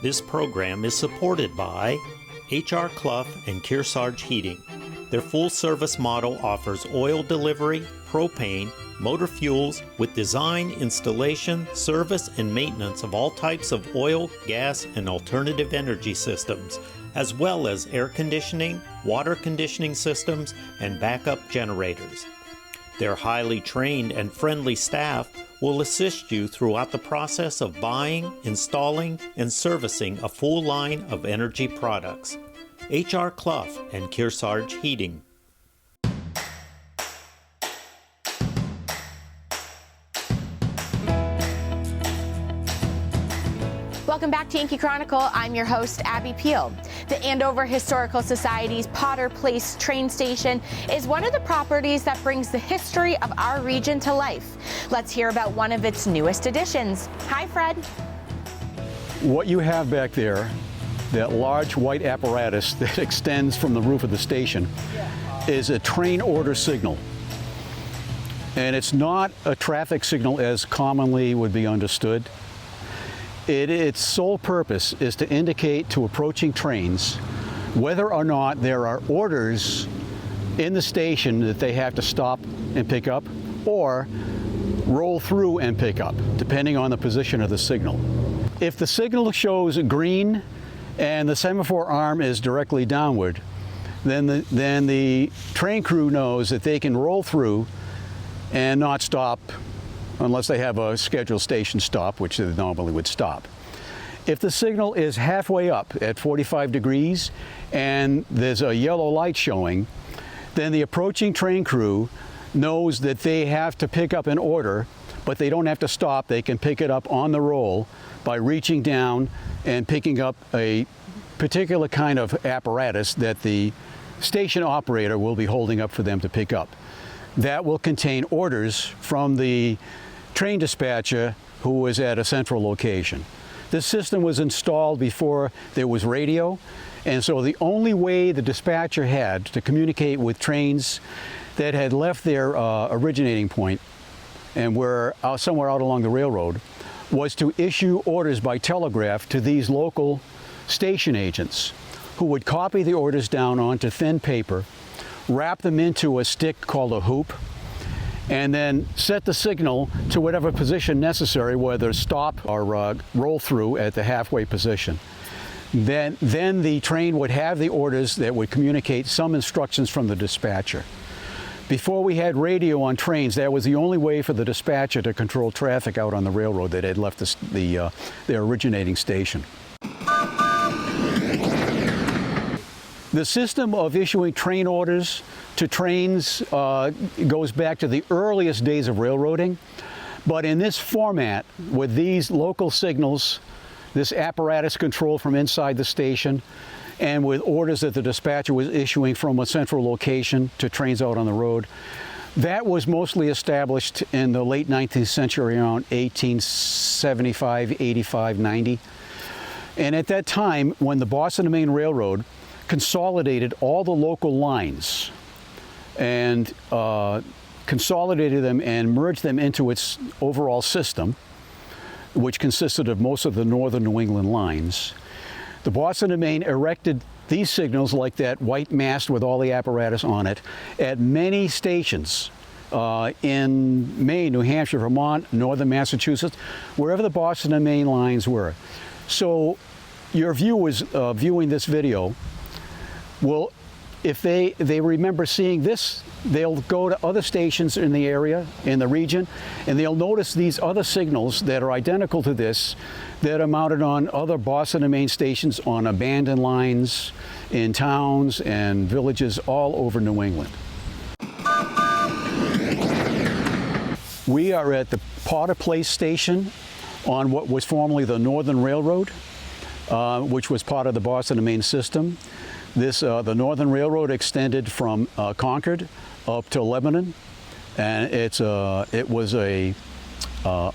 This program is supported by H.R. Clough and Kearsarge Heating. Their full-service model offers oil delivery, propane, motor fuels with design, installation, service, and maintenance of all types of oil, gas, and alternative energy systems, as well as air conditioning, water conditioning systems, and backup generators. Their highly trained and friendly staff will assist you throughout the process of buying, installing, and servicing a full line of energy products. H.R. Clough and Kearsarge Heating. Welcome back to Yankee Chronicle. I'm your host, Abby Peel. The Andover Historical Society's Potter Place train station is one of the properties that brings the history of our region to life. Let's hear about one of its newest additions. Hi, Fred. What you have back there, that large white apparatus that extends from the roof of the station, is a train order signal. And it's not a traffic signal as commonly would be understood. Its sole purpose is to indicate to approaching trains whether or not there are orders in the station that they have to stop and pick up or roll through and pick up, depending on the position of the signal. If the signal shows green and the semaphore arm is directly downward, then the train crew knows that they can roll through and not stop unless they have a scheduled station stop, which they normally would stop. If the signal is halfway up at 45 degrees and there's a yellow light showing, then the approaching train crew knows that they have to pick up an order, but they don't have to stop. They can pick it up on the roll by reaching down and picking up a particular kind of apparatus that the station operator will be holding up for them to pick up. That will contain orders from the train dispatcher who was at a central location. This system was installed before there was radio, and so the only way the dispatcher had to communicate with trains that had left their originating point and were somewhere out along the railroad was to issue orders by telegraph to these local station agents, who would copy the orders down onto thin paper, wrap them into a stick called a hoop, and then set the signal to whatever position necessary, whether stop or roll through at the halfway position. Then the train would have the orders that would communicate some instructions from the dispatcher. Before we had radio on trains, that was the only way for the dispatcher to control traffic out on the railroad that had left their originating station. The system of issuing train orders to trains goes back to the earliest days of railroading, but in this format, with these local signals, this apparatus controlled from inside the station, and with orders that the dispatcher was issuing from a central location to trains out on the road, that was mostly established in the late 19th century, around 1875, 85, 90. And at that time, when the Boston and Maine Railroad consolidated all the local lines and consolidated them and merged them into its overall system, which consisted of most of the northern New England lines, the Boston and Maine erected these signals, like that white mast with all the apparatus on it, at many stations in Maine, New Hampshire, Vermont, northern Massachusetts, wherever the Boston and Maine lines were. So your viewers viewing this video, well, if they remember seeing this, they'll go to other stations in the area, in the region, and they'll notice these other signals that are identical to this that are mounted on other Boston and Maine stations on abandoned lines in towns and villages all over New England. We are at the Potter Place station on what was formerly the Northern Railroad, which was part of the Boston and Maine system. The Northern Railroad extended from Concord up to Lebanon, and it was a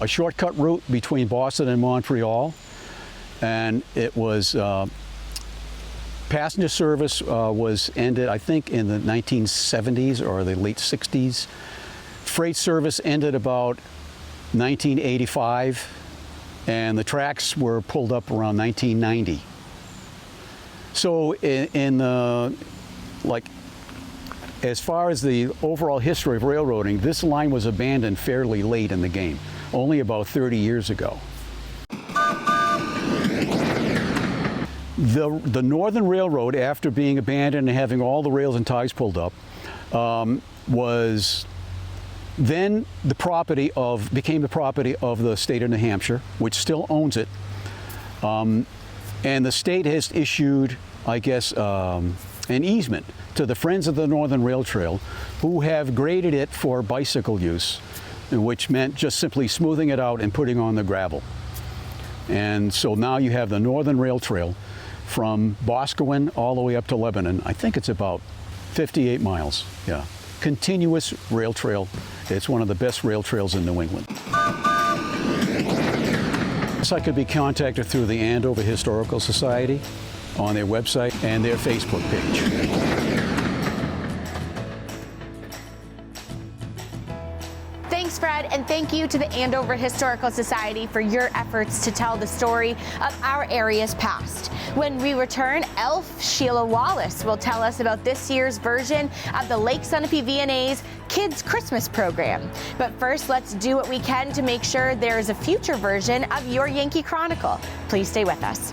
shortcut route between Boston and Montreal, and it was passenger service was ended, I think, in the 1970s or the late 60s. Freight service ended about 1985, and the tracks were pulled up around 1990. So as far as the overall history of railroading, this line was abandoned fairly late in the game, only about 30 years ago. The Northern Railroad, after being abandoned and having all the rails and ties pulled up, was then became the property of the state of New Hampshire, which still owns it. And the state has issued, I guess, an easement to the Friends of the Northern Rail Trail, who have graded it for bicycle use, which meant just simply smoothing it out and putting on the gravel. And so now you have the Northern Rail Trail from Boscawen all the way up to Lebanon. I think it's about 58 miles, yeah. Continuous rail trail. It's one of the best rail trails in New England. So I could be contacted through the Andover Historical Society on their website and their Facebook page. Thanks, Fred, and thank you to the Andover Historical Society for your efforts to tell the story of our area's past. When we return, Elf Sheila Wallace will tell us about this year's version of the Lake Sunapee VNA's Kids Christmas program. But first, let's do what we can to make sure there is a future version of your Yankee Chronicle. Please stay with us.